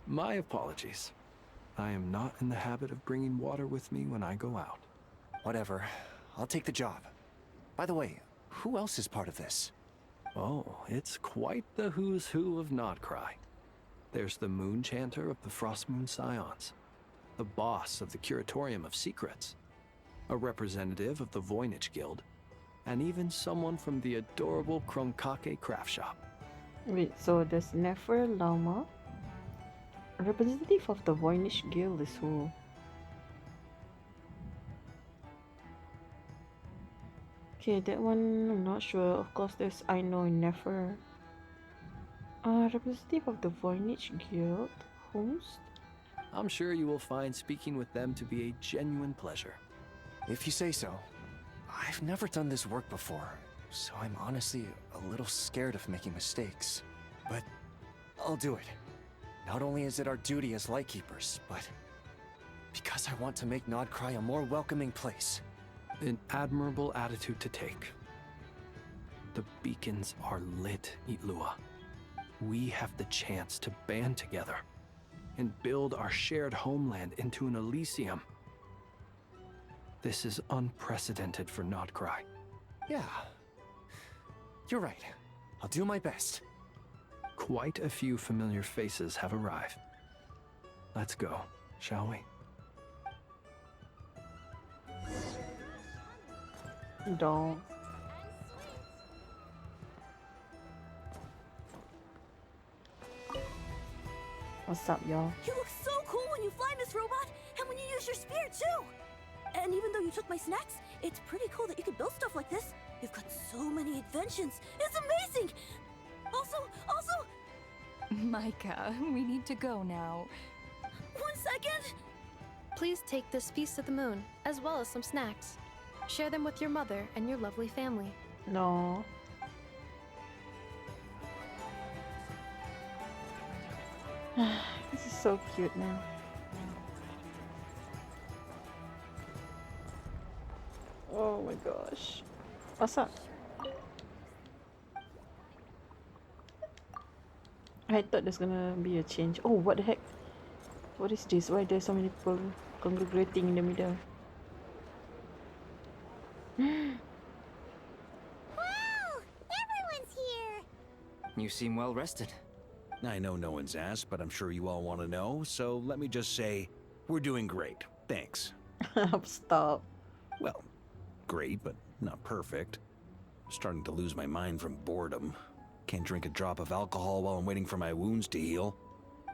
My apologies. I am not in the habit of bringing water with me when I go out. Whatever. I'll take the job. By the way, who else is part of this? Oh, it's quite the who's who of Nodkrai. There's the Moon Chanter of the Frostmoon Scions, the boss of the Curatorium of Secrets, a representative of the Voynich Guild, and even someone from the adorable Kronkake craft shop. Wait, so there's Nefer Lama? A representative of the Voynich Guild is who? Okay, that one I'm not sure. Of course, there's I know Nefer. Representative of the Voynich Guild? Host? I'm sure you will find speaking with them to be a genuine pleasure. If you say so. I've never done this work before, so I'm honestly a little scared of making mistakes. But I'll do it. Not only is it our duty as Lightkeepers, but because I want to make Nodkrai a more welcoming place. An admirable attitude to take. The beacons are lit, Itlua. We have the chance to band together and build our shared homeland into an Elysium. This is unprecedented for Nodkrai. Yeah. You're right. I'll do my best. Quite a few familiar faces have arrived. Let's go, shall we? Don't. What's up, y'all? You look so cool when you fly, Miss Robot, and when you use your spear, too! And even though you took my snacks, it's pretty cool that you can build stuff like this. You've got so many inventions. It's amazing! Also... Micah, we need to go now. 1 second! Please take this piece of the moon, as well as some snacks. Share them with your mother and your lovely family. No. This is so cute now. Oh my gosh. What's up? I thought there's gonna be a change. Oh, what the heck? What is this? Why there's so many people congregating in the middle? Wow! Everyone's here! You seem well rested. I know no one's asked, but I'm sure you all want to know, so let me just say, we're doing great. Thanks. Stop. Well, great, but not perfect. Starting to lose my mind from boredom. Can't drink a drop of alcohol while I'm waiting for my wounds to heal.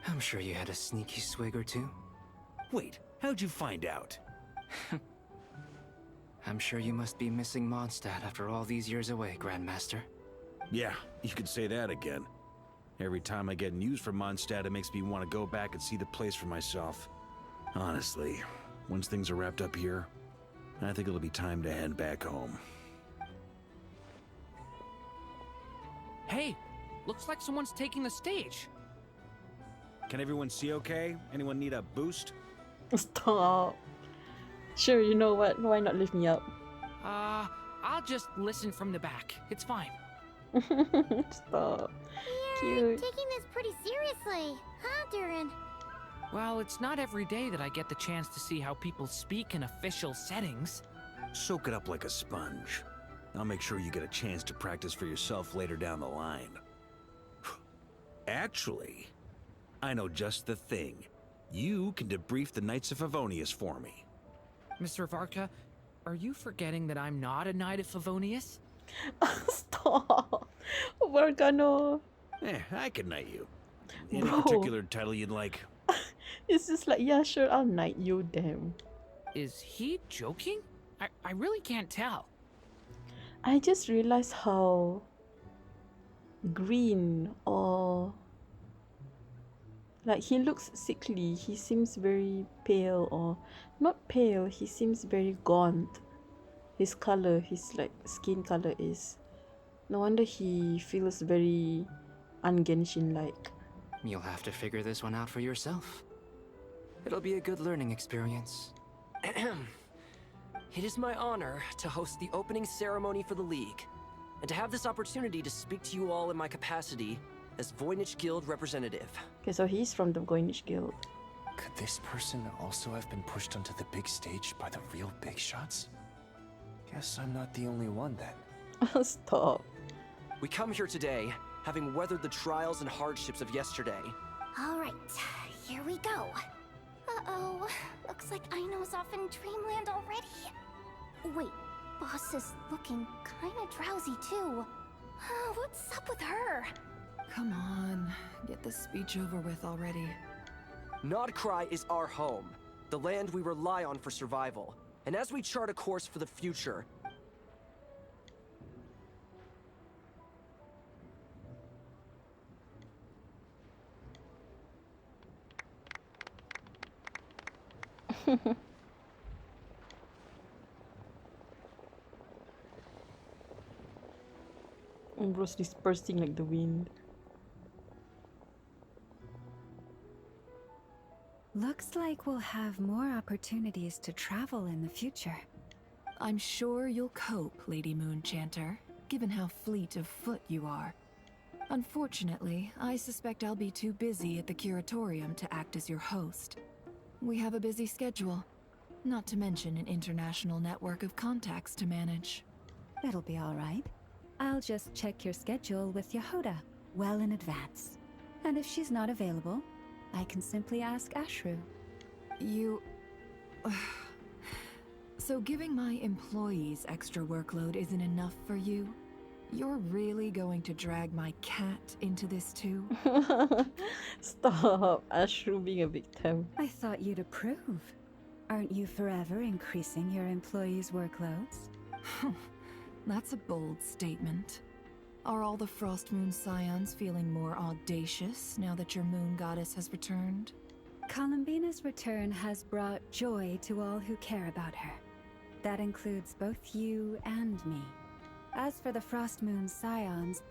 I'm sure you had a sneaky swig or two. Wait, how'd you find out? I'm sure you must be missing Mondstadt after all these years away, Grandmaster. Yeah, you could say that again. Every time I get news from Mondstadt, it makes me want to go back and see the place for myself. Honestly, once things are wrapped up here, I think it'll be time to head back home. Hey, looks like someone's taking the stage. Can everyone see okay? Anyone need a boost? Stop. Sure, you know what? Why not lift me up? I'll just listen from the back. It's fine. Stop. You're Cute. taking this pretty seriously, huh, Durin? Well, it's not every day that I get the chance to see how people speak in official settings. Soak it up like a sponge. I'll make sure you get a chance to practice for yourself later down the line. Actually, I know just the thing. You can debrief the Knights of Favonius for me. Mr. Varka, are you forgetting that I'm not a Knight of Favonius? Stop. Volcano. I can knight you. Any Bro. particular title you'd like? It's just like, yeah, sure, I'll knight you, damn. Is he joking? I really can't tell. I just realized how green or like he looks sickly. He seems very pale, or not pale, he seems very gaunt. His color, his like skin color is. No wonder he feels very un-Genshin like. You'll have to figure this one out for yourself. It'll be a good learning experience. It is my honor to host the opening ceremony for the League, and to have this opportunity to speak to you all in my capacity as Voynich Guild representative. Okay, so he's from the Voynich Guild. Could this person also have been pushed onto the big stage by the real big shots? Guess I'm not the only one then. Stop. We come here today, having weathered the trials and hardships of yesterday. All right, here we go. Uh-oh, looks like Aino's off in dreamland already. Wait, boss is looking kinda drowsy too. What's up with her? Come on, get this speech over with already. Nodkrai is our home, the land we rely on for survival. And as we chart a course for the future, Ambrose dispersing like the wind. Looks like we'll have more opportunities to travel in the future. I'm sure you'll cope, Lady Moonchanter, given how fleet of foot you are. Unfortunately, I suspect I'll be too busy at the curatorium to act as your host. We have a busy schedule, not to mention an international network of contacts to manage. That'll be all right. I'll just check your schedule with Yehoda well in advance. And if she's not available, I can simply ask Ashru. You... So giving my employees extra workload isn't enough for you? You're really going to drag my cat into this too? Stop, Ashru being a victim. I thought you'd approve. Aren't you forever increasing your employees' workloads? That's a bold statement. Are all the Frost Moon Scions feeling more audacious now that your moon goddess has returned? Columbina's return has brought joy to all who care about her. That includes both you and me. As for the Frost Moon Scions,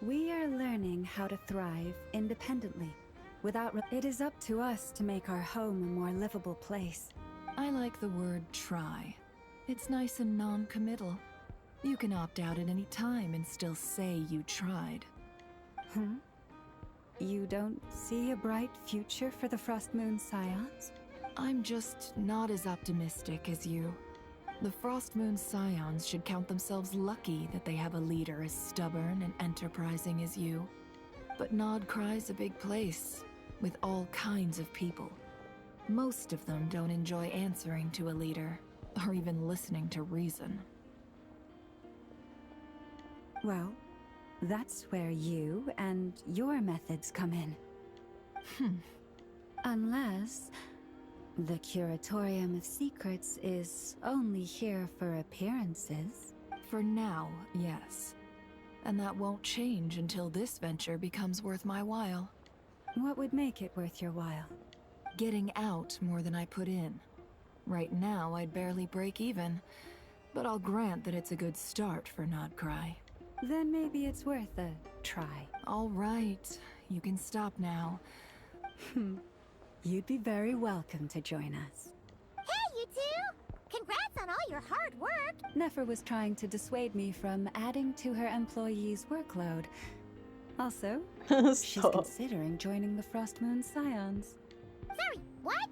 we are learning how to thrive independently. It is up to us to make our home a more livable place. I like the word try. It's nice and non-committal. You can opt out at any time and still say you tried. You don't see a bright future for the Frost Moon Scions? I'm just not as optimistic as you. The Frost Moon Scions should count themselves lucky that they have a leader as stubborn and enterprising as you. But Nodkrai's a big place, with all kinds of people. Most of them don't enjoy answering to a leader, or even listening to reason. Well, that's where you and your methods come in. Unless the Curatorium of Secrets is only here for appearances. For now, yes. And that won't change until this venture becomes worth my while. What would make it worth your while? Getting out more than I put in. Right now, I'd barely break even, but I'll grant that it's a good start for Nodkrai. Then maybe it's worth a try. All right, you can stop now. You'd be very welcome to join us. Hey, you two! Congrats on all your hard work! Nefer was trying to dissuade me from adding to her employees' workload. Also, she's considering joining the Frost Moon Scions. Sorry, what?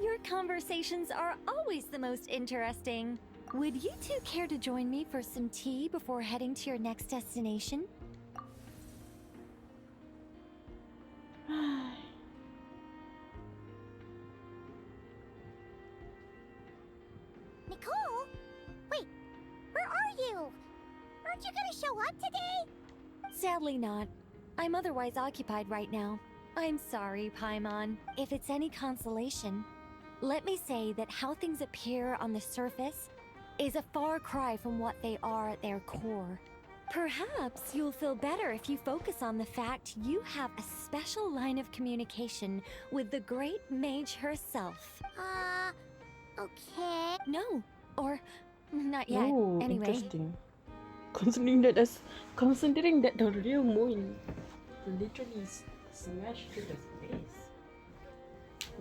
Your conversations are always the most interesting. Would you two care to join me for some tea before heading to your next destination? Nicole? Wait, where are you? Aren't you gonna show up today? Sadly not. I'm otherwise occupied right now. I'm sorry, Paimon. If it's any consolation, let me say that how things appear on the surface is a far cry from what they are at their core. Perhaps you'll feel better if you focus on the fact you have a special line of communication with the great mage herself. Okay. No, or not yet. Oh, anyway. Interesting. Considering that the real moon literally smashed through the space.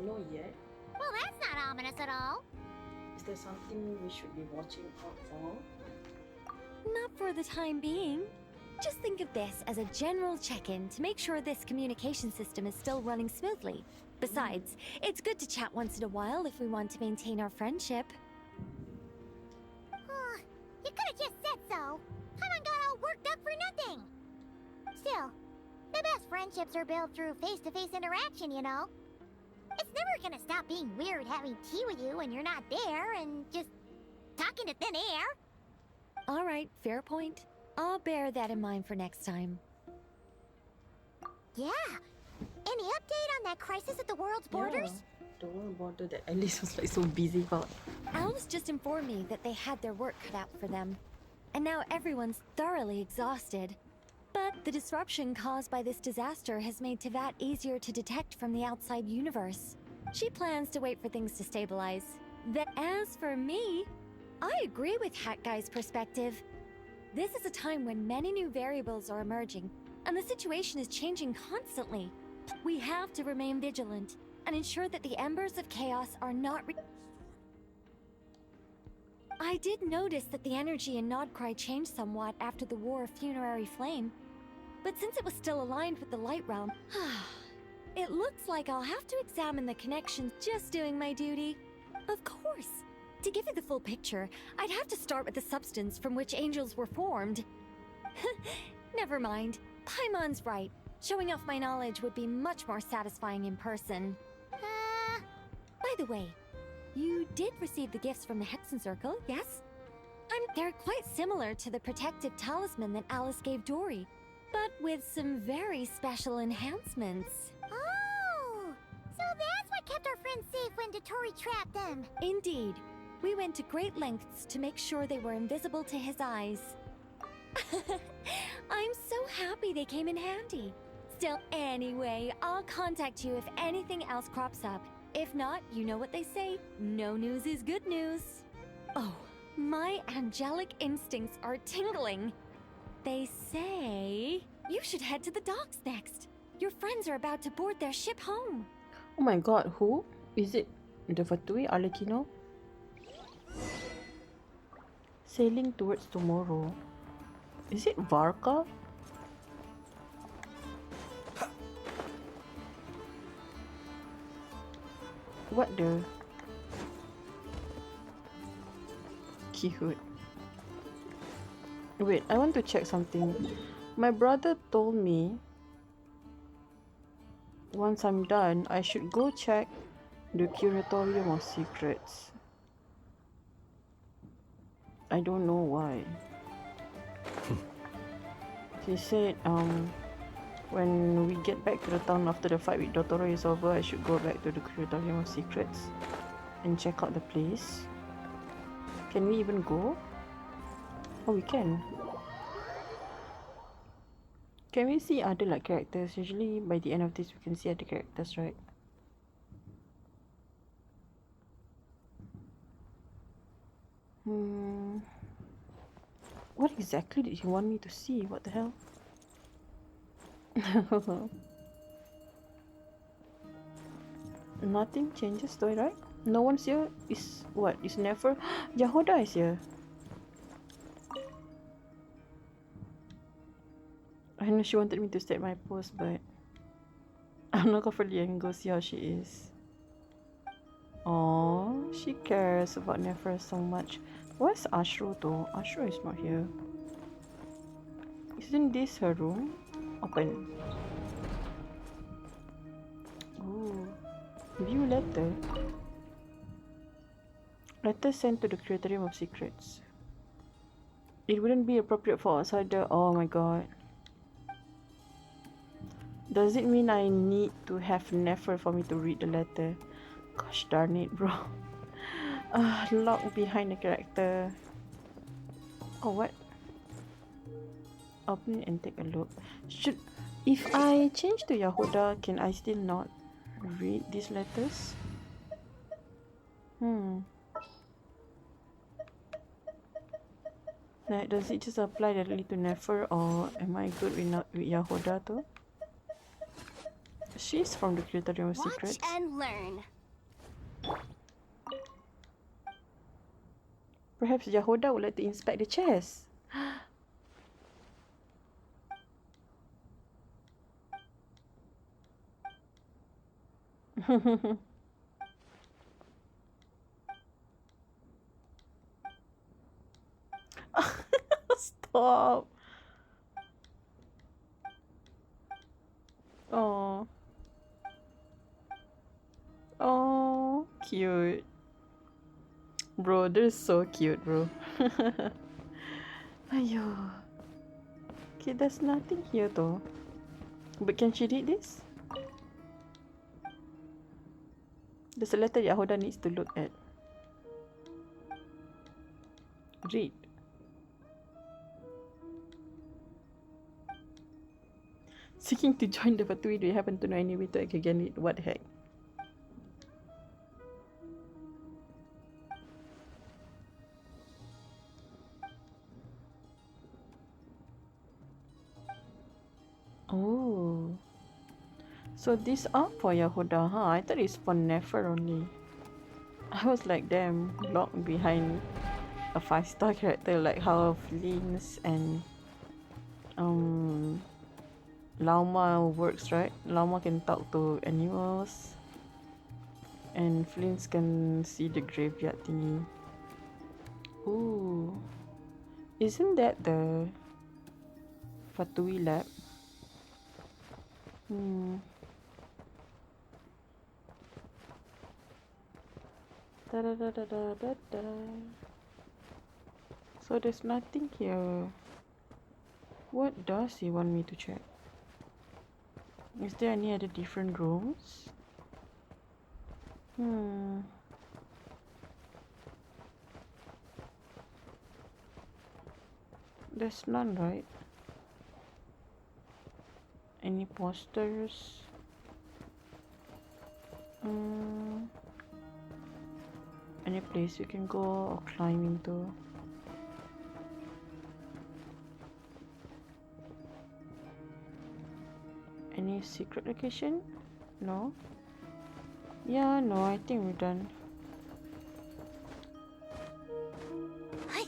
No yet. Well, that's not ominous at all. Is there something we should be watching out for? Not for the time being. Just think of this as a general check-in to make sure this communication system is still running smoothly. Besides, it's good to chat once in a while if we want to maintain our friendship. You could have just said so. Paimon got all worked up for nothing. Still, the best friendships are built through face-to-face interaction, you know. It's never gonna stop being weird having tea with you when you're not there and just talking to thin air. All right, fair point. I'll bear that in mind for next time. Yeah. Any update on that crisis at the world's borders? Yeah, the world border that Alice was like so busy about. Alice just informed me that they had their work cut out for them. And now everyone's thoroughly exhausted. But the disruption caused by this disaster has made Tevat easier to detect from the outside universe. She plans to wait for things to stabilize. As for me, I agree with Hat Guy's perspective. This is a time when many new variables are emerging, and the situation is changing constantly. We have to remain vigilant and ensure that the embers of chaos are not I did notice that the energy in Nodkrai changed somewhat after the War of Funerary Flame, but since it was still aligned with the Light Realm, it looks like I'll have to examine the connections. Just doing my duty. Of course. To give you the full picture, I'd have to start with the substance from which angels were formed. Never mind. Paimon's right. Showing off my knowledge would be much more satisfying in person. By the way, you did receive the gifts from the Hexen Circle, yes? They're quite similar to the protective talisman that Alice gave Dory, but with some very special enhancements. Oh! So that's what kept our friends safe when Dotori trapped them. Indeed. We went to great lengths to make sure they were invisible to his eyes. I'm so happy they came in handy. Still, anyway, I'll contact you if anything else crops up. If not, you know what they say, no news is good news. Oh, my angelic instincts are tingling. They say you should head to the docks next. Your friends are about to board their ship home. Oh my god, who? Is it the Fatui Arlecchino? Sailing towards tomorrow. Is it Varka? What the? Cute. Wait, I want to check something. My brother told me once I'm done, I should go check the Curatorium of Secrets. I don't know why. He said, when we get back to the town after the fight with Dotoro is over, I should go back to the Curatorium of Secrets and check out the place. Can we even go? Oh, we can. Can we see other like characters? Usually by the end of this we can see other characters, right? What exactly did he want me to see? What the hell? Nothing changes though, right? No one's here. Is what? Is never. Yahoda is here. I know she wanted me to stay at my post, but I'm not gonna and go see how she is. Oh, she cares about Nefer so much. Where's Ashro though? Ashro is not here. Isn't this her room? Open. Ooh. View letter. Letter sent to the Curatorium of Secrets. It wouldn't be appropriate for outsider. Oh my god. Does it mean I need to have Nefer for me to read the letter? Gosh darn it, bro. Locked behind the character. Oh, what? Open it and take a look. If I change to Yahoda, can I still not read these letters? Like, does it just apply directly to Nefer, or am I good with Yahoda too? She's from the Curatorium of Secrets. Watch and learn. Perhaps Yahoda would like to inspect the chest. Stop. Oh. Oh, cute. Bro, they're so cute, bro. Ayo. Okay, there's nothing here though. But can she read this? There's a letter Yahoda needs to look at. Read. Seeking to join the Fatui, do you happen to know any way to again it? What the heck? Oh. So these are for Yahuda, huh? I thought it's for Nefer only. I was like, damn, locked behind a 5-star character like how Flynns and Lauma works, right? Lauma can talk to animals and Flynns can see the graveyard thingy. Ooh. Isn't that the Fatui lab? Da da da da da da da. So there's nothing here. What does he want me to check? Is there any other different rooms? There's none, right? Any posters? Any place you can go or climb into? Any secret location? No? Yeah, no, I think we're done. Hi.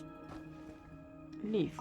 Leave.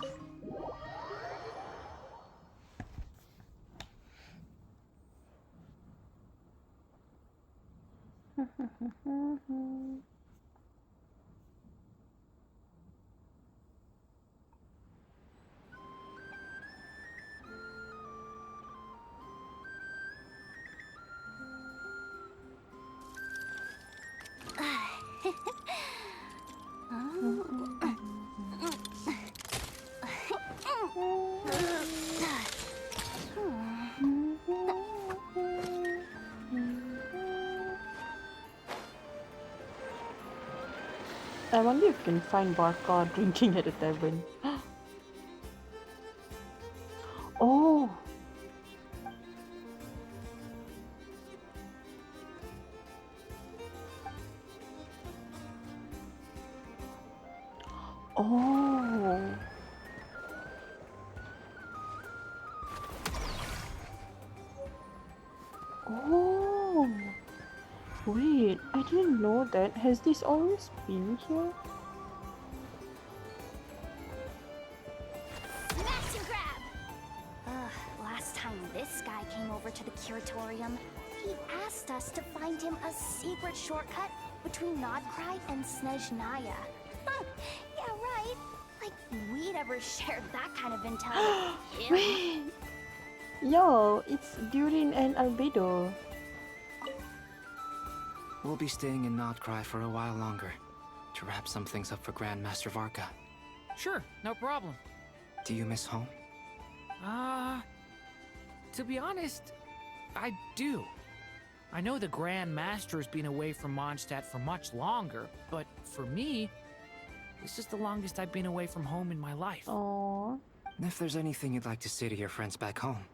I wonder if you can find Barca drinking at a tavern. Oh! Oh! Oh! Wait, I didn't know that. Has this always been here? Smash and grab! Last time this guy came over to the curatorium, he asked us to find him a secret shortcut between Nodkrai and Snezhnaya. Yeah, right. Like we'd ever shared that kind of intel with him. Wait! Yo, it's Durin and Albedo. We'll be staying in Nodkrai for a while longer to wrap some things up for Grandmaster Varka. Sure, no problem. Do you miss home? To be honest, I do. I know the Grand Master's been away from Mondstadt for much longer, but for me, this is the longest I've been away from home in my life. Aww. If there's anything you'd like to say to your friends back home,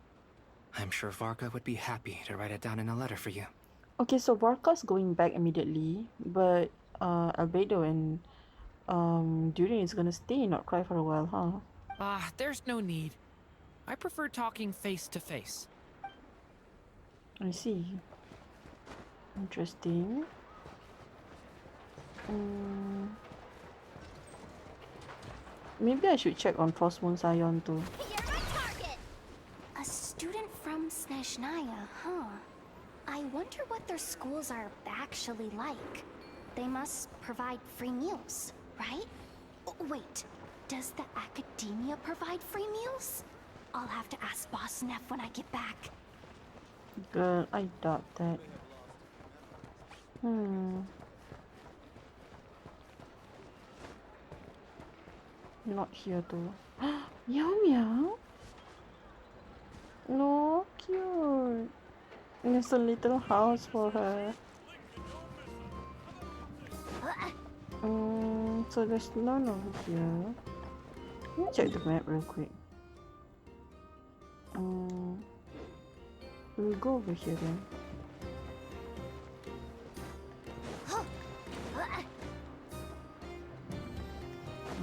I'm sure Varka would be happy to write it down in a letter for you. Okay, so Varka's going back immediately, but Albedo and Durin is gonna stay and not cry for a while, huh? There's no need. I prefer talking face to face. I see. Interesting. Maybe I should check on Frostmoon Scion too. You're my target! A student from Snezhnaya, huh? I wonder what their schools are actually like. They must provide free meals, right? Oh, wait, does the academia provide free meals? I'll have to ask Boss Neff when I get back. Girl, I doubt that. Not here too. Meow meow. No, cute. There's a little house for her. So there's none over here. Let me check the map real quick. We'll go over here then.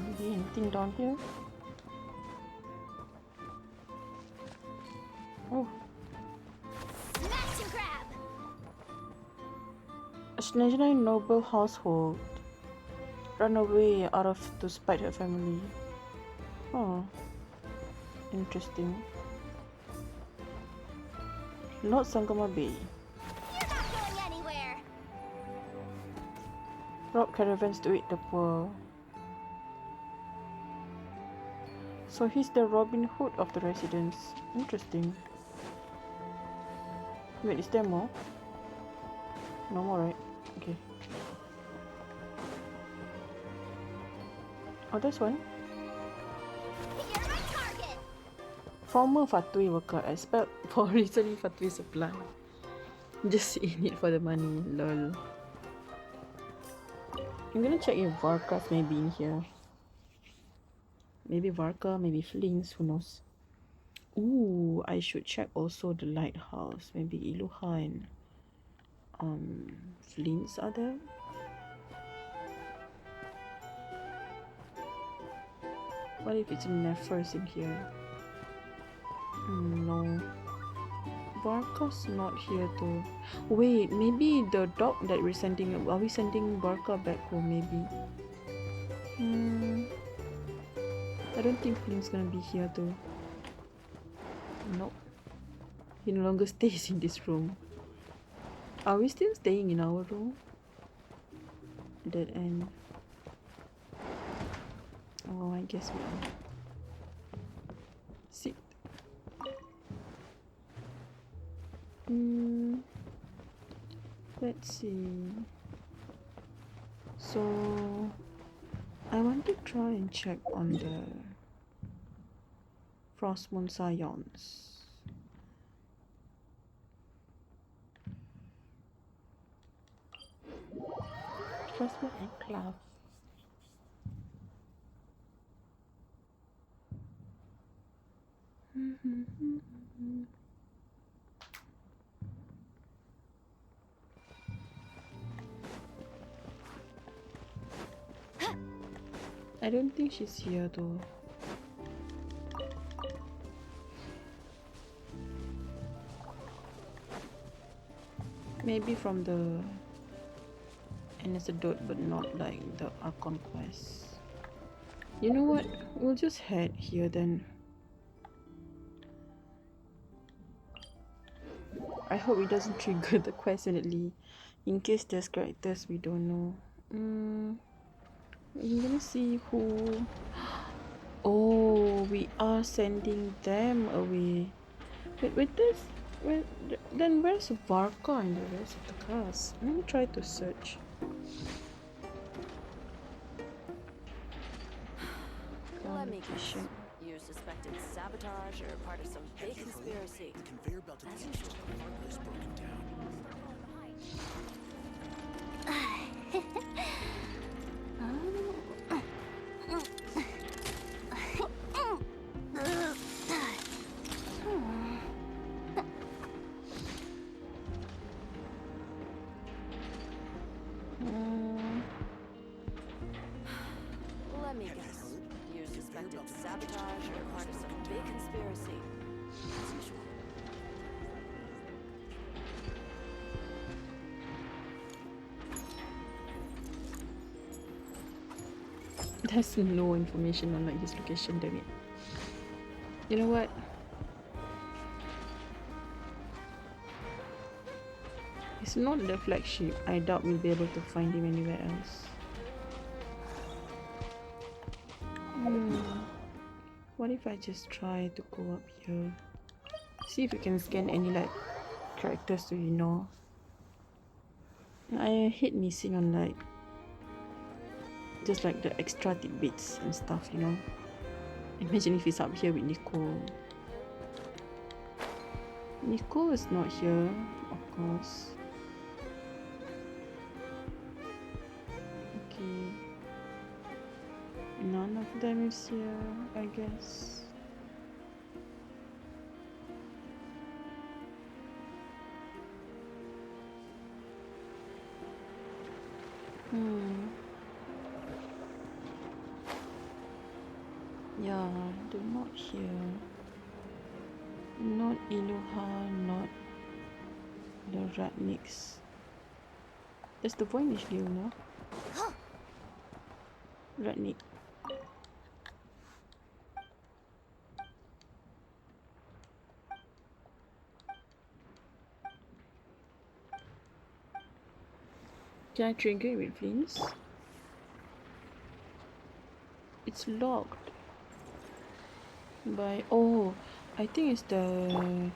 Maybe anything down here? Oh. Smash and grab! A Schneider noble household ran away out of to spite her family. Oh. Interesting. Not Sangama Bay. You're not going anywhere! Rob caravans to aid the poor. So he's the Robin Hood of the residents. Interesting. Wait, is there more? No more, right? Okay. Oh, there's one. You're my target! Former Fatui worker expelled for returning Fatui supply. Just in it for the money, lol. I'm gonna check if Varka's maybe in here. Maybe Varka, maybe Flings, who knows. Ooh, I should check also the lighthouse. Maybe Iluha and Flings are there. What if it's Nephers in here? No. Barca's not here though. Wait, maybe the dog that we're sending, are we sending Barca back home maybe? I don't think Flint's gonna be here though. Nope. He no longer stays in this room. Are we still staying in our room? Dead end. Oh, I guess we are. Sit. Let's see. So I want to try and check on the Frost Moon Scions. Frost Moon Enclave. I don't think she's here though. Maybe from the anecdote, but not like the Archon quest. You know what? We'll just head here then. I hope it doesn't trigger the quest immediately, in case there's characters we don't know. I'm gonna see who. Oh, we are sending them away. With this, then where's Varka and the rest of the cast? Let me try to search. Let me guess. You suspected sabotage or part of some big conspiracy. The conveyor belt at the entrance to the market is broken down. Let me guess. You suspected sabotage or part of some big conspiracy. As usual. There's no information on like his location, damn it. You know what? It's not the flagship. I doubt we'll be able to find him anywhere else. What if I just try to go up here? See if we can scan any like characters to ignore. I hate missing on like just like the extra tidbits and stuff, you know. Imagine if he's up here with Nicole. Nicole is not here, of course. Okay. None of them is here, I guess. Yeah, they're not here. Not Iluha, not the Ratniks. That's the Voynich deal, no? Ratnik. Can I trigger it with flames? It's locked by, oh, I think it's the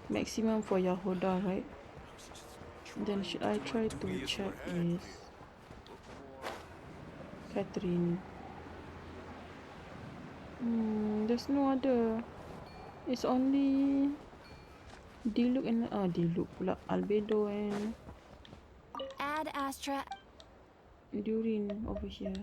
maximum for Yahoda, right? Then should I try to check with Catherine? There's no other. It's only Diluc and Diluc pula, Albedo and Add Astra. Durin over here.